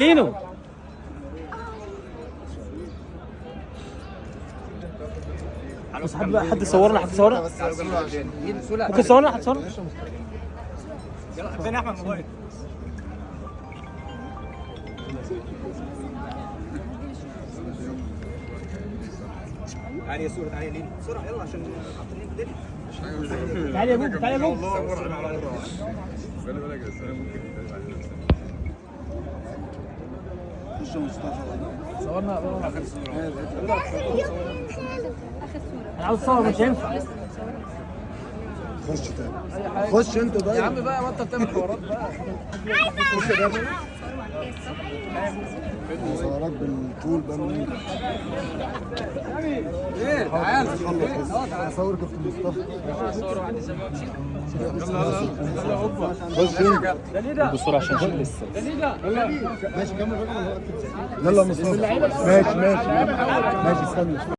لينو بس حد يصورنا ممكن تصورنا يلا فين احمد موبايل؟ تعالي يا سورة، تعالي يا ليلي بسرعة يلا عشان حاطين الدنيا. تعالى يا بوب تعالى يا بوب صورنا اخر صورة انا عاوز اصور مش هينفع خش تاني خش انت بقى يا عم بقى بطل تعمل حوارات بقى. صورك بالطول بقى من ايه تعال اصور كابتن مصطفى صوروا عندي 27. خش انت بصورة عشان لسه ماشي كمل يلا مصطفى ماشي استنى